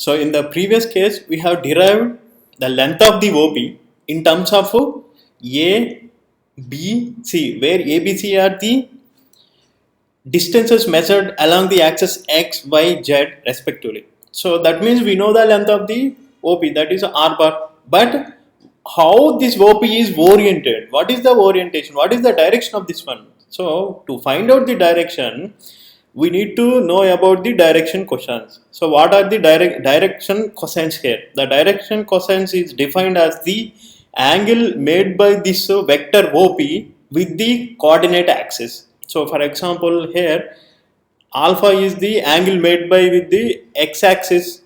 So in the previous case, we have derived the length of the OP in terms of A, B, C, where A, B, C are the distances measured along the axis X, Y, Z respectively. So that means we know the length of the OP, that is R bar. But how this OP is oriented? What is the orientation? What is the direction of this one? So to find out the direction, we need to know about the direction cosines. So what are the direction cosines here? The direction cosines is defined as the angle made by this vector OP with the coordinate axis. So for example here alpha is the angle made by with the x axis,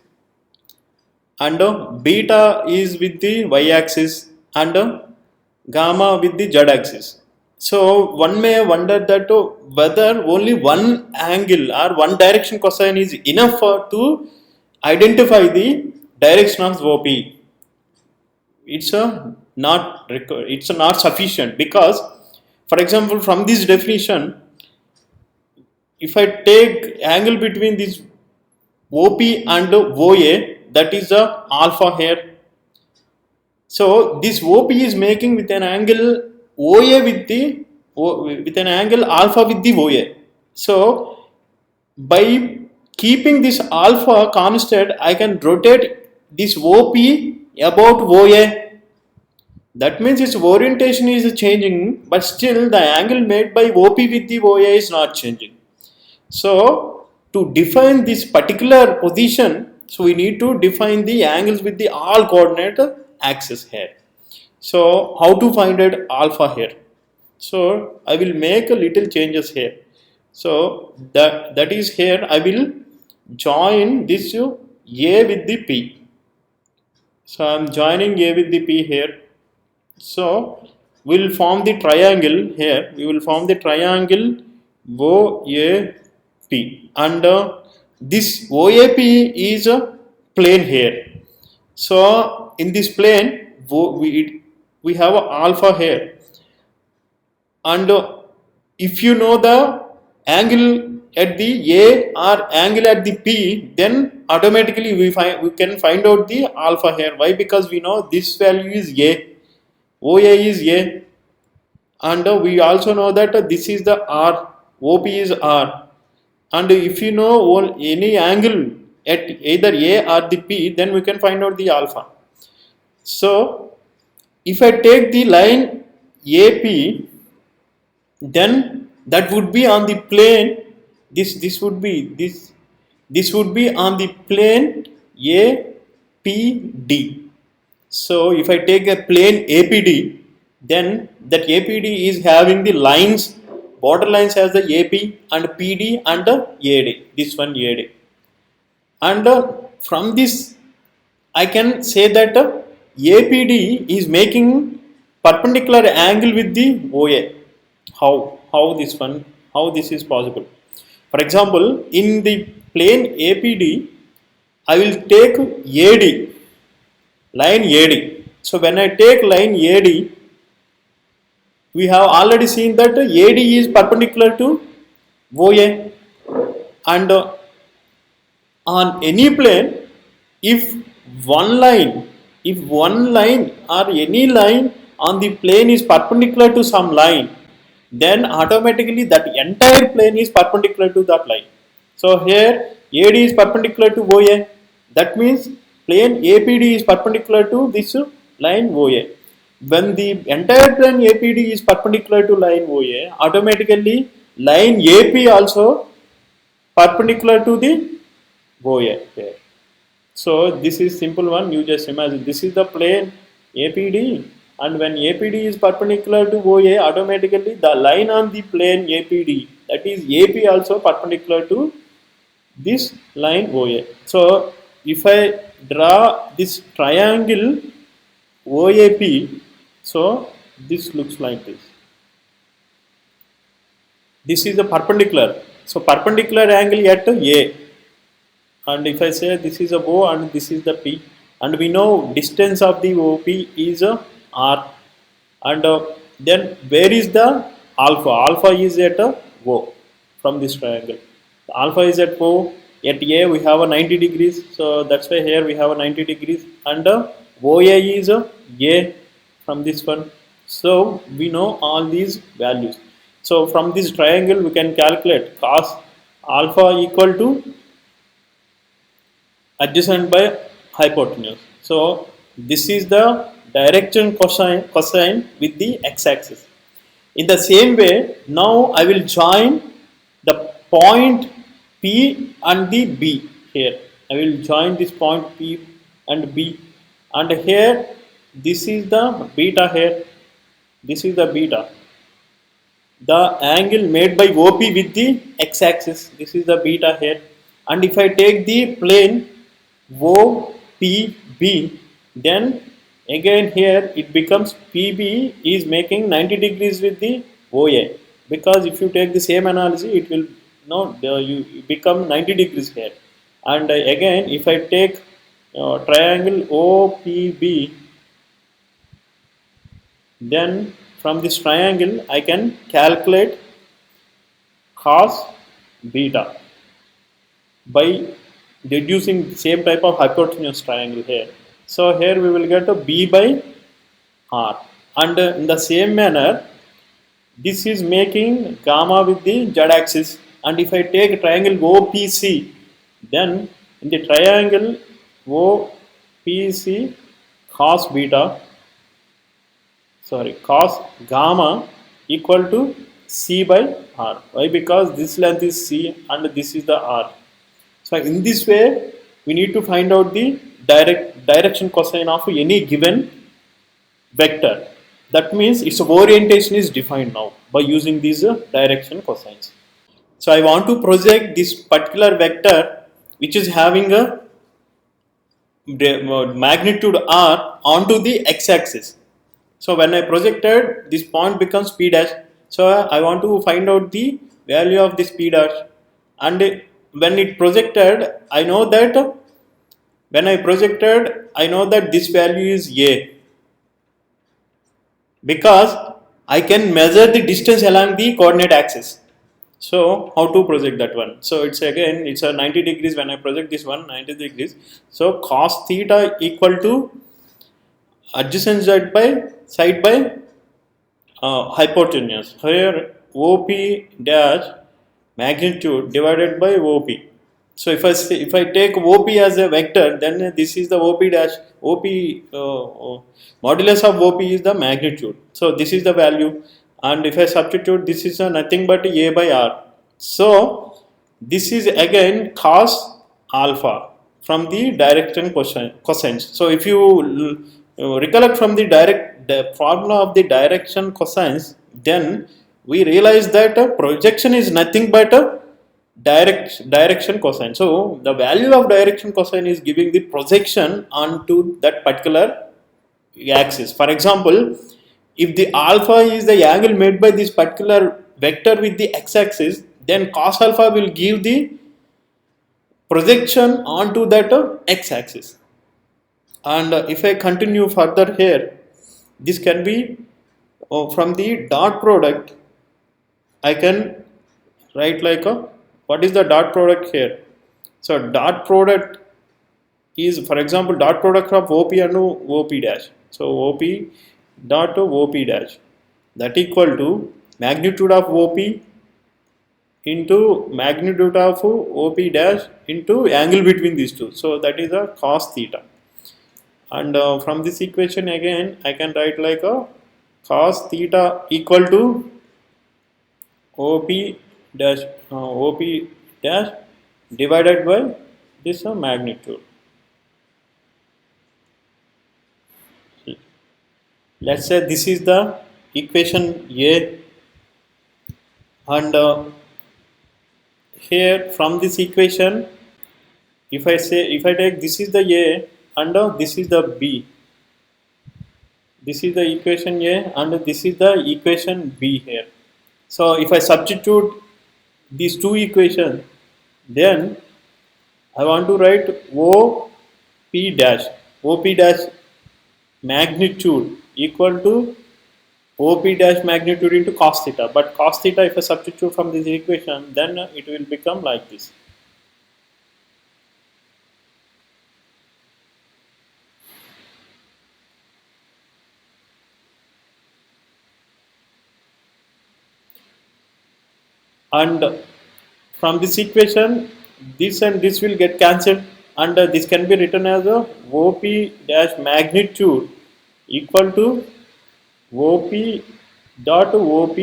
and beta is with the y axis, and gamma with the z axis. So one may wonder that whether only one angle or one direction cosine is enough to identify the direction of OP. It's not sufficient, because for example from this definition, if I take angle between this OP and OA, that is the alpha here. So this OP is making with an angle OA with an angle alpha with the OA. So by keeping this alpha constant, I can rotate this OP about OA. That means its orientation is changing, but still the angle made by OP with the OA is not changing. So to define this particular position, so we need to define the angles with the all coordinate axis here. So how to find out alpha here? So I will make a little changes here. So that is here I will join this A with the P. So I am joining A with the P here. So we will form the triangle here. We will form the triangle OAP, and this OAP is a plane here. So in this plane we have a alpha here, and if you know the angle at the A or angle at the P, then automatically we can find out the alpha here. Why? Because we know this value is A, OA is A, and we also know that this is the R, OP is R, and if you know any angle at either A or the P, then we can find out the alpha. So if I take the line AP, then that would be on the plane, this would be on the plane APD. So if I take a plane APD, then that APD is having the lines, border lines as the AP and PD and AD, this one AD. And from this I can say that APD is making perpendicular angle with the OA. How this is possible? For example, in the plane APD, I will take AD, line AD. So when I take line AD, we have already seen that AD is perpendicular to OA, and on any plane, if one line or any line on the plane is perpendicular to some line, then automatically that entire plane is perpendicular to that line. So here AD is perpendicular to OA, that means plane APD is perpendicular to this line OA. When the entire plane APD is perpendicular to line OA, automatically line AP also perpendicular to the OA here. So this is simple one. You just imagine this is the plane APD, and when APD is perpendicular to OA, automatically the line on the plane APD, that is AP, also perpendicular to this line OA. So if I draw this triangle OAP, so this looks like this. This is the perpendicular. So perpendicular angle at A, and if I say this is a O and this is the P, and we know distance of the OP is R, and then where is the alpha? Alpha is at O from this triangle. Alpha is at O At A we have a 90 degrees, so that's why here we have a 90 degrees, and OA is A from this one. So we know all these values. So from this triangle we can calculate cos alpha equal to adjacent by hypotenuse. So this is the direction cosine with the x-axis. In the same way, now I will join the point P and the B here. I will join this point P and B, and here this is the beta here. This is the beta. The angle made by OP with the x-axis. This is the beta here. And if I take the plane OPB, then again here it becomes PB is making 90 degrees with the OA, because if you take the same analogy it will you become 90 degrees here. And again if I take triangle OPB, then from this triangle I can calculate cos beta by deducing the same type of hypotenuse triangle here. So here we will get a B by R, and in the same manner this is making gamma with the z axis, and if I take triangle OPC, then in the triangle OPC cos beta, cos gamma equal to C by R. Why? Because this length is C and this is the R. So in this way we need to find out the direction cosine of any given vector. That means its orientation is defined now by using these direction cosines. So I want to project this particular vector which is having a magnitude R onto the x-axis. So when I projected, this point becomes P dash. So I want to find out the value of this P dash, and when it projected, I know that this value is A, because I can measure the distance along the coordinate axis. So how to project that one? So it's a 90 degrees. When I project this one 90 degrees, so cos theta equal to adjacent side by hypotenuse. Here OP dash magnitude divided by OP. So if I take OP as a vector, then this is the OP dash. Modulus of OP is the magnitude. So this is the value, and if I substitute, this is nothing but A by R. So this is again cos alpha from the direction cosine. So if you recollect from the formula of the direction cosines, then we realize that projection is nothing but a direction cosine. So the value of direction cosine is giving the projection onto that particular axis. For example, if the alpha is the angle made by this particular vector with the x-axis, then cos alpha will give the projection onto that x-axis. And if I continue further here, this can be from the dot product. I can write like what is the dot product here? So dot product is, for example, dot product of OP and OP dash. So OP dot OP dash, that equal to magnitude of OP into magnitude of OP dash into angle between these two. So that is a cos theta. And from this equation again I can write like a cos theta equal to OP dash divided by this magnitude. Let's say this is the equation A, and here from this equation, if I take this is the A and this is the B, this is the equation A and this is the equation B here. So if I substitute these two equations, then I want to write OP dash magnitude equal to OP dash magnitude into cos theta. But cos theta, if I substitute from this equation, then it will become like this. and from this equation this and this will get cancelled, and this can be written as a OP dash magnitude equal to OP dot OP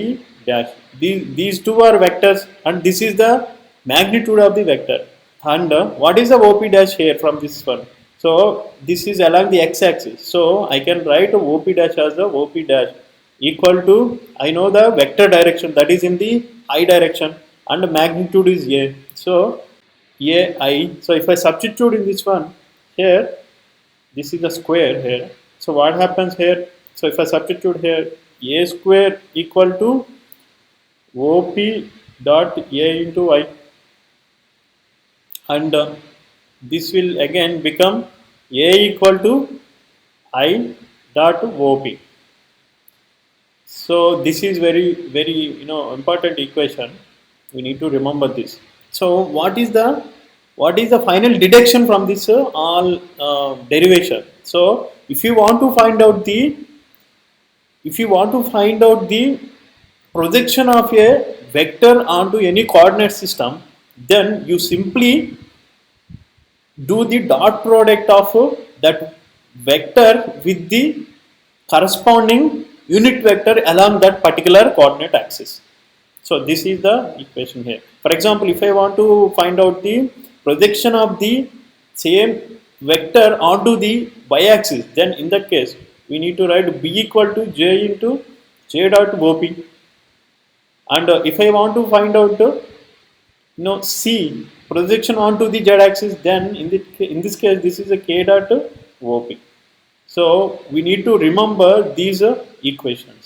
dash. These two are vectors and this is the magnitude of the vector. And what is the OP dash here from this one? So this is along the x-axis. So I can write OP dash as the OP dash equal to, I know the vector direction, that is in the I direction, and the magnitude is A. So AI. So if I substitute in this one here, this is the square here. So what happens here? So if I substitute here, A square equal to OP dot A into I, and this will again become A equal to I dot OP. So this is very important equation. We need to remember this. So what is the final deduction from this all derivation? So if you want to find out the projection of a vector onto any coordinate system, then you simply do the dot product of that vector with the corresponding unit vector along that particular coordinate axis. So this is the equation here. For example, if I want to find out the projection of the same vector onto the y-axis, then in that case we need to write b equal to j into j dot op. And if I want to find out c projection onto the z-axis, then in this case this is a k dot op. So we need to remember these equations.